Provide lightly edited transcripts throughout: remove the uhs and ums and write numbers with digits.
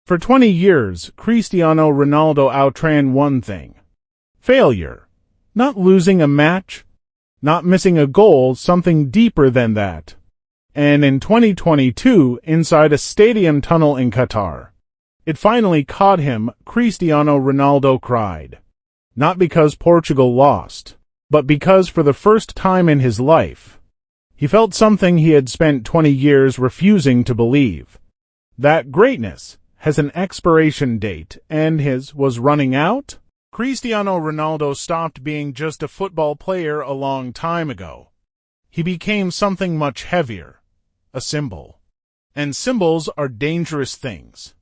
For 20 years, Cristiano Ronaldo outran one thing: failure. Not losing a match, not missing a goal, something deeper than that. And in 2022, inside a stadium tunnel in Qatar, it finally caught him. Cristiano Ronaldo cried. Not because Portugal lost, but because for the first time in his life, he felt something he had spent 20 years refusing to believe. That greatness has an expiration date, and his was running out? Cristiano Ronaldo stopped being just a football player a long time ago. He became something much heavier, a symbol. And symbols are dangerous things.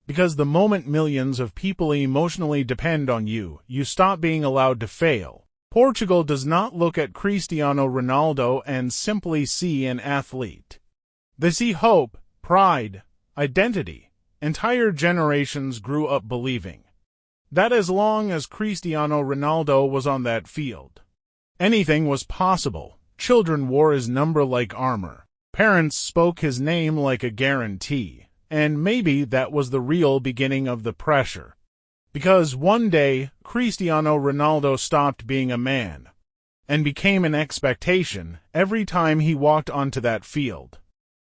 Because the moment millions of people emotionally depend on you, you stop being allowed to fail. Portugal does not look at Cristiano Ronaldo and simply see an athlete. They see hope, pride, identity. Entire generations grew up believing that as long as Cristiano Ronaldo was on that field, anything was possible. Children wore his number like armor. Parents spoke his name like a guarantee. And maybe that was the real beginning of the pressure. Because one day, Cristiano Ronaldo stopped being a man and became an expectation every time he walked onto that field.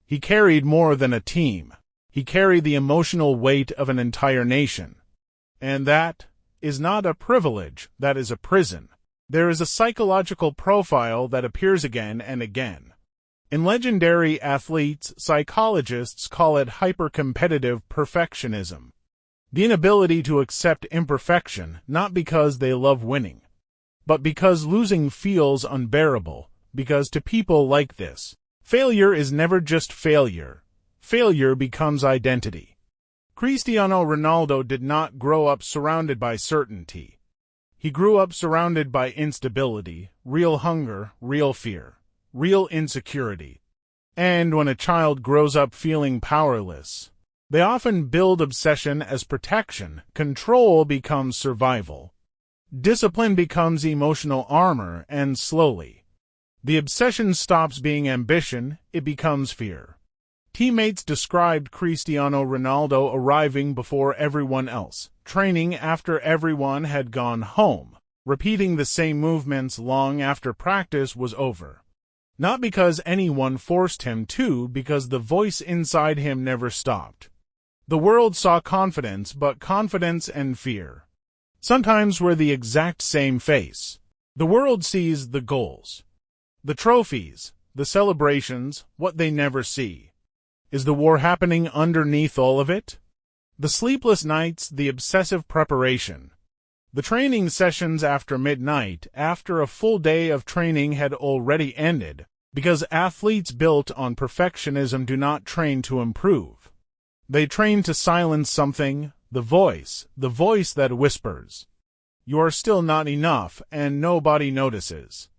He carried more than a team. He carried the emotional weight of an entire nation. And that is not a privilege, that is a prison. There is a psychological profile that appears again and again. In legendary athletes, psychologists call it hyper-competitive perfectionism. The inability to accept imperfection, not because they love winning, but because losing feels unbearable, because to people like this, failure is never just failure. Failure becomes identity. Cristiano Ronaldo did not grow up surrounded by certainty. He grew up surrounded by instability, real hunger, real fear, real insecurity. And when a child grows up feeling powerless, they often build obsession as protection. Control becomes survival. Discipline becomes emotional armor, and slowly, the obsession stops being ambition, it becomes fear. Teammates described Cristiano Ronaldo arriving before everyone else, training after everyone had gone home, repeating the same movements long after practice was over. Not because anyone forced him to, because the voice inside him never stopped. The world saw confidence, but confidence and fear sometimes were the exact same face. The world sees the goals, the trophies, the celebrations. What they never see is the war happening underneath all of it. The sleepless nights, the obsessive preparation, the training sessions after midnight, after a full day of training had already ended, because athletes built on perfectionism do not train to improve. They train to silence something, the voice that whispers, "You are still not enough," and nobody notices.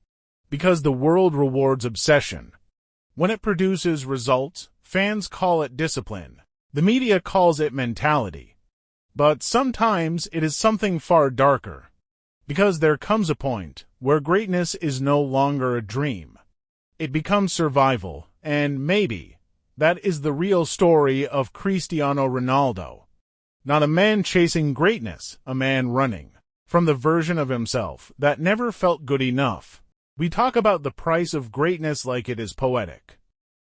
Because the world rewards obsession. When it produces results, fans call it discipline. The media calls it mentality. But sometimes it is something far darker. Because there comes a point where greatness is no longer a dream. It becomes survival, and maybe that is the real story of Cristiano Ronaldo. Not a man chasing greatness, a man running from the version of himself that never felt good enough. We talk about the price of greatness like it is poetic,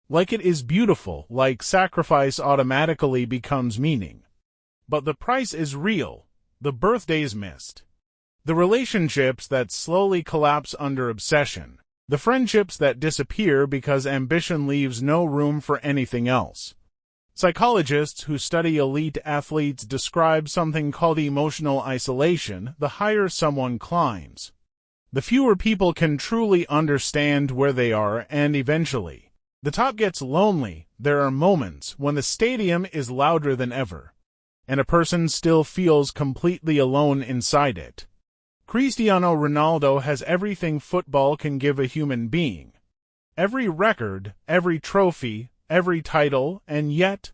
like it is beautiful, like sacrifice automatically becomes meaning. But the price is real, the birthdays missed, the relationships that slowly collapse under obsession, the friendships that disappear because ambition leaves no room for anything else. Psychologists who study elite athletes describe something called emotional isolation. The higher someone climbs, the fewer people can truly understand where they are, and eventually, the top gets lonely. There are moments when the stadium is louder than ever, and a person still feels completely alone inside it. Cristiano Ronaldo has everything football can give a human being. Every record, every trophy, every title, and yet,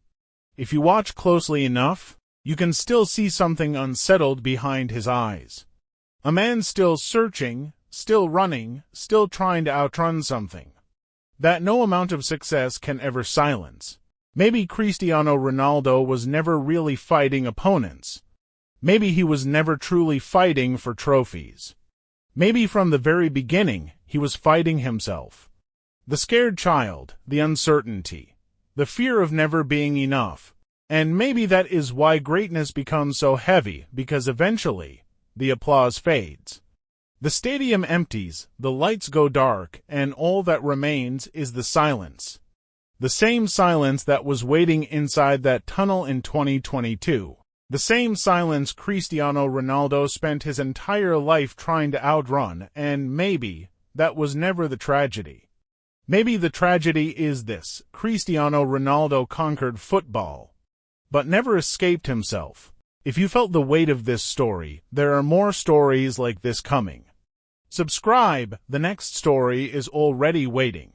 if you watch closely enough, you can still see something unsettled behind his eyes. A man still searching, still running, still trying to outrun something that no amount of success can ever silence. Maybe Cristiano Ronaldo was never really fighting opponents. Maybe he was never truly fighting for trophies. Maybe from the very beginning, he was fighting himself. The scared child, the uncertainty, the fear of never being enough. And maybe that is why greatness becomes so heavy, because eventually, the applause fades. The stadium empties, the lights go dark, and all that remains is the silence. The same silence that was waiting inside that tunnel in 2022. The same silence Cristiano Ronaldo spent his entire life trying to outrun, and maybe that was never the tragedy. Maybe the tragedy is this: Cristiano Ronaldo conquered football, but never escaped himself. If you felt the weight of this story, there are more stories like this coming. Subscribe, the next story is already waiting.